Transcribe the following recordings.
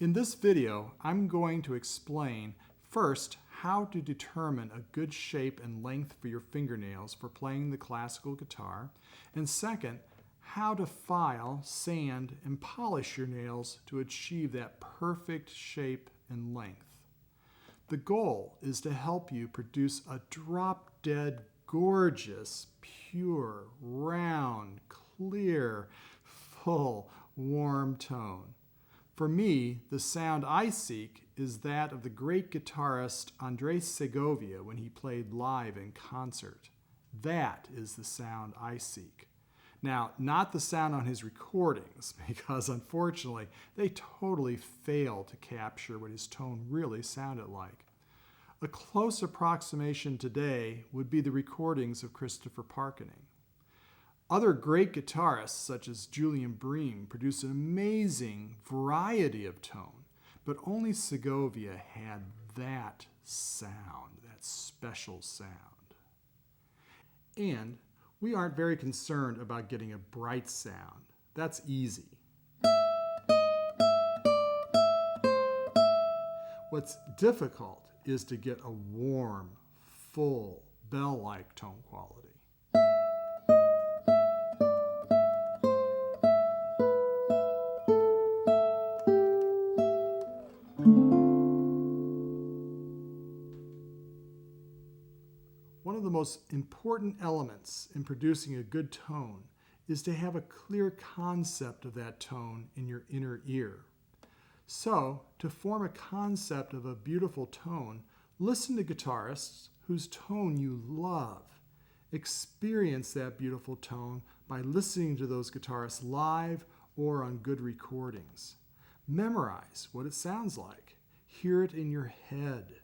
In this video, I'm going to explain first how to determine a good shape and length for your fingernails for playing the classical guitar, and second, how to file, sand, and polish your nails to achieve that perfect shape and length. The goal is to help you produce a drop-dead, gorgeous, pure, round, clear, full, warm tone. For me, the sound I seek is that of the great guitarist Andres Segovia when he played live in concert. That is the sound I seek. Now, not the sound on his recordings, because unfortunately, they totally fail to capture what his tone really sounded like. A close approximation today would be the recordings of Christopher Parkening. Other great guitarists, such as Julian Bream, produce an amazing variety of tone, but only Segovia had that sound, that special sound. And we aren't very concerned about getting a bright sound. That's easy. What's difficult is to get a warm, full, bell-like tone quality. One of the most important elements in producing a good tone is to have a clear concept of that tone in your inner ear. So, to form a concept of a beautiful tone, listen to guitarists whose tone you love. Experience that beautiful tone by listening to those guitarists live or on good recordings. Memorize what it sounds like. Hear it in your head.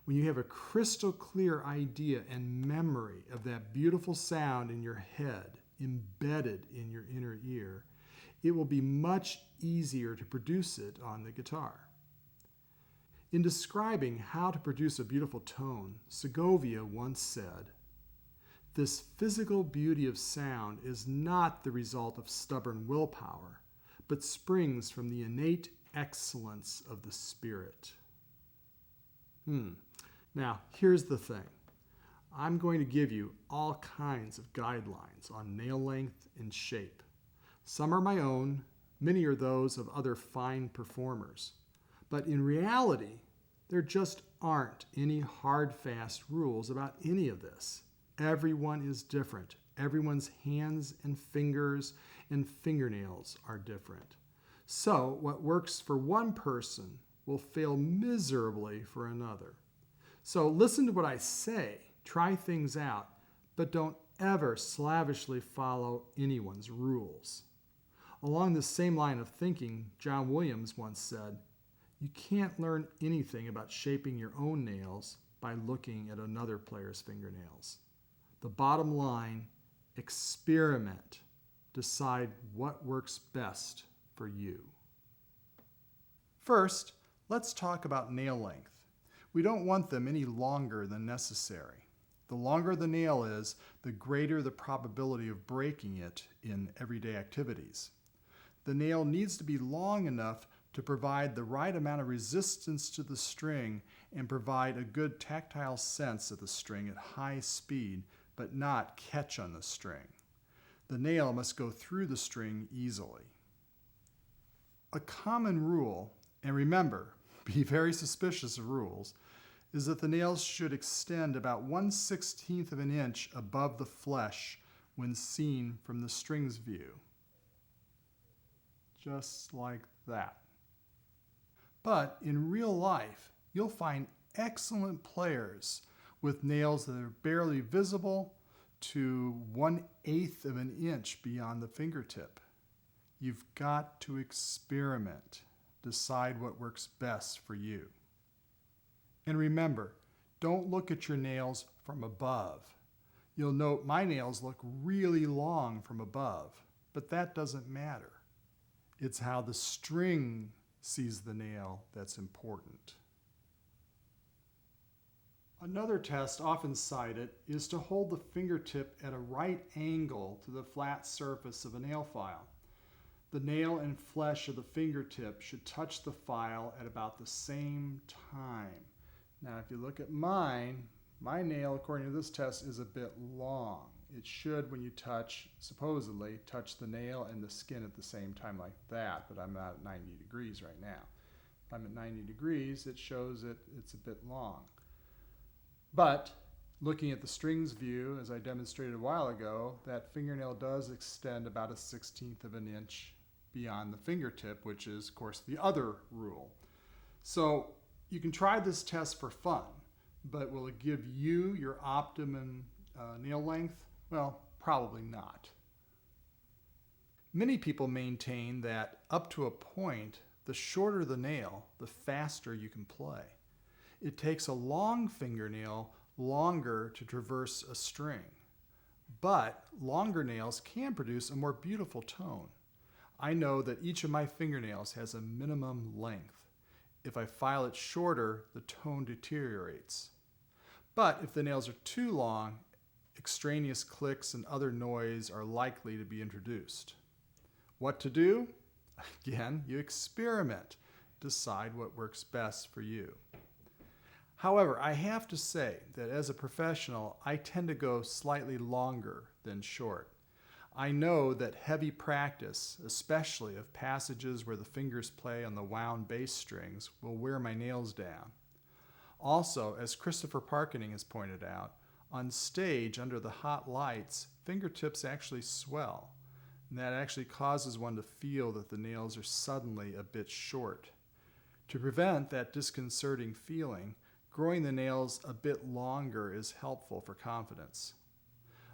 When you have a crystal clear idea and memory of that beautiful sound in your head, embedded in your inner ear, it will be much easier to produce it on the guitar. In describing how to produce a beautiful tone, Segovia once said, "This physical beauty of sound is not the result of stubborn willpower, but springs from the innate excellence of the spirit." Now, here's the thing. I'm going to give you all kinds of guidelines on nail length and shape. Some are my own, many are those of other fine performers. But in reality, there just aren't any hard, fast rules about any of this. Everyone is different. Everyone's hands and fingers and fingernails are different. So what works for one person will fail miserably for another. So listen to what I say, try things out, but don't ever slavishly follow anyone's rules. Along the same line of thinking, John Williams once said, "You can't learn anything about shaping your own nails by looking at another player's fingernails." The bottom line, experiment. Decide what works best for you. First, let's talk about nail length. We don't want them any longer than necessary. The longer the nail is, the greater the probability of breaking it in everyday activities. The nail needs to be long enough to provide the right amount of resistance to the string and provide a good tactile sense of the string at high speed, but not catch on the string. The nail must go through the string easily. A common rule, and remember, be very suspicious of rules, is that the nails should extend about 1/16 of an inch above the flesh when seen from the string's view. Just like that. But in real life, you'll find excellent players with nails that are barely visible to 1/8 of an inch beyond the fingertip. You've got to experiment. Decide what works best for you. And remember, don't look at your nails from above. You'll note my nails look really long from above, but that doesn't matter. It's how the string sees the nail that's important. Another test often cited is to hold the fingertip at a right angle to the flat surface of a nail file. The nail and flesh of the fingertip should touch the file at about the same time. Now, if you look at mine, my nail, according to this test, is a bit long. It should, when you touch, supposedly, touch the nail and the skin at the same time like that, but I'm not at 90 degrees right now. If I'm at 90 degrees, it shows that it's a bit long. But looking at the strings view, as I demonstrated a while ago, that fingernail does extend about 1/16 of an inch beyond the fingertip, which is, of course, the other rule. So you can try this test for fun, but will it give you your optimum nail length? Well, probably not. Many people maintain that up to a point, the shorter the nail, the faster you can play. It takes a long fingernail longer to traverse a string, but longer nails can produce a more beautiful tone. I know that each of my fingernails has a minimum length. If I file it shorter, the tone deteriorates. But if the nails are too long, extraneous clicks and other noise are likely to be introduced. What to do? Again, you experiment. Decide what works best for you. However, I have to say that as a professional, I tend to go slightly longer than short. I know that heavy practice, especially of passages where the fingers play on the wound bass strings, will wear my nails down. Also, as Christopher Parkening has pointed out, on stage under the hot lights, fingertips actually swell, and that actually causes one to feel that the nails are suddenly a bit short. To prevent that disconcerting feeling, growing the nails a bit longer is helpful for confidence.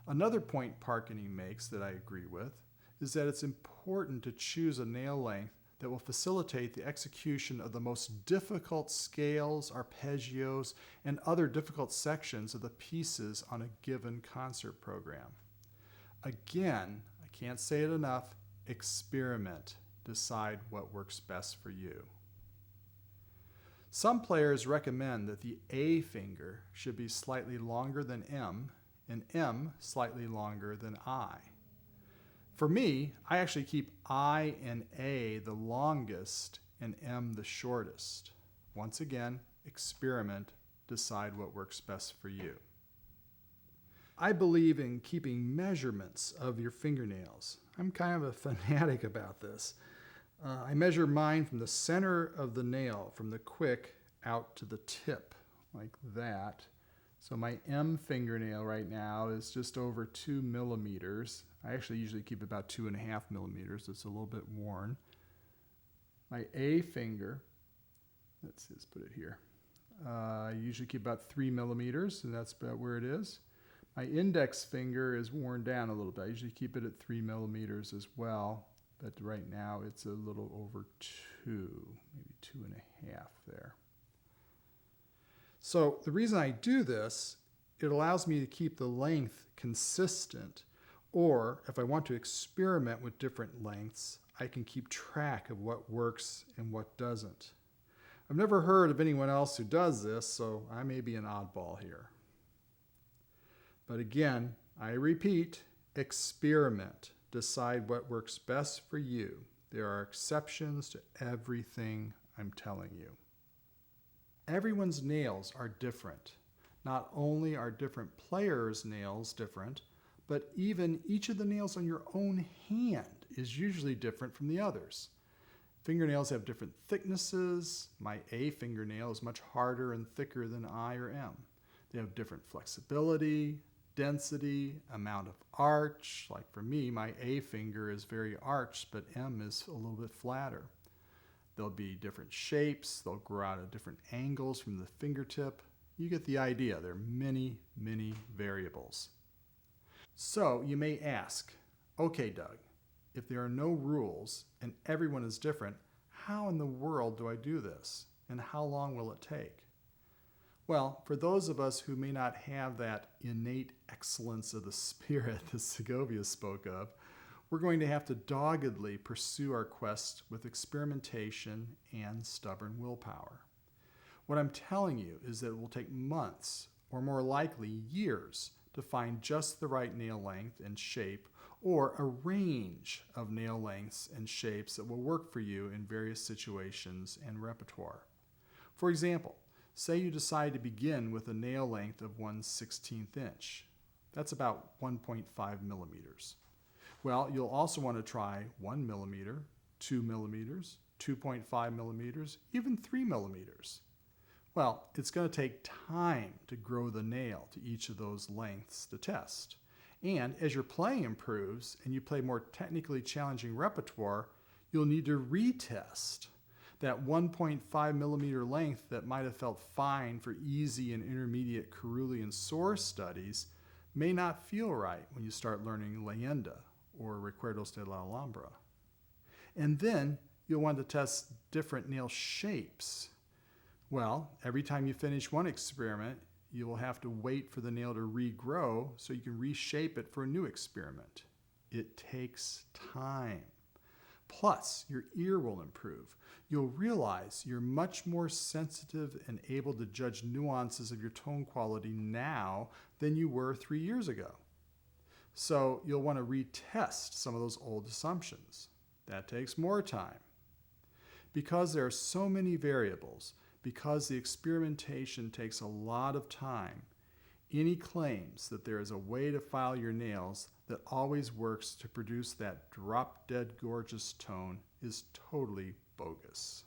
Another point Parkening makes that I agree with is that it's important to choose a nail length that will facilitate the execution of the most difficult scales, arpeggios, and other difficult sections of the pieces on a given concert program. Again, I can't say it enough, experiment. Decide what works best for you. Some players recommend that the A finger should be slightly longer than M, and M slightly longer than I. For me, I actually keep I and A the longest and M the shortest. Once again, experiment, decide what works best for you. I believe in keeping measurements of your fingernails. I'm kind of a fanatic about this. I measure mine from the center of the nail, from the quick out to the tip, like that. So my M fingernail right now is just over 2 millimeters. I actually usually keep about 2.5 millimeters. It's a little bit worn. My A finger, let's just put it here. I usually keep about 3 millimeters, and that's about where it is. My index finger is worn down a little bit. I usually keep it at 3 millimeters as well. But right now it's a little over 2, maybe 2.5 there. So the reason I do this, it allows me to keep the length consistent, or if I want to experiment with different lengths, I can keep track of what works and what doesn't. I've never heard of anyone else who does this, so I may be an oddball here. But again, I repeat, experiment. Decide what works best for you. There are exceptions to everything I'm telling you. Everyone's nails are different. Not only are different players' nails different, but even each of the nails on your own hand is usually different from the others. Fingernails have different thicknesses. My A fingernail is much harder and thicker than I or M. They have different flexibility, density, amount of arch. Like for me, my A finger is very arched, but M is a little bit flatter. There'll be different shapes. They'll grow out at different angles from the fingertip. You get the idea. There are many, many variables. So you may ask, okay, Doug, if there are no rules and everyone is different, how in the world do I do this? And how long will it take? Well, for those of us who may not have that innate excellence of the spirit that Segovia spoke of, we're going to have to doggedly pursue our quest with experimentation and stubborn willpower. What I'm telling you is that it will take months, or more likely years, to find just the right nail length and shape, or a range of nail lengths and shapes that will work for you in various situations and repertoire. For example, say you decide to begin with a nail length of 1/16 inch. That's about 1.5 millimeters. Well, you'll also want to try 1 millimeter, 2 millimeters, 2.5 millimeters, even 3 millimeters. Well, it's going to take time to grow the nail to each of those lengths to test. And as your playing improves and you play more technically challenging repertoire, you'll need to retest. That 1.5 millimeter length that might have felt fine for easy and intermediate Carolean source studies may not feel right when you start learning leyenda or recuerdos de la Alhambra. And then you'll want to test different nail shapes. Well, every time you finish one experiment, you will have to wait for the nail to regrow so you can reshape it for a new experiment. It takes time. Plus, your ear will improve. You'll realize you're much more sensitive and able to judge nuances of your tone quality now than you were 3 years ago. So you'll want to retest some of those old assumptions. That takes more time. Because there are so many variables, because the experimentation takes a lot of time, any claims that there is a way to file your nails that always works to produce that drop-dead gorgeous tone is totally bogus.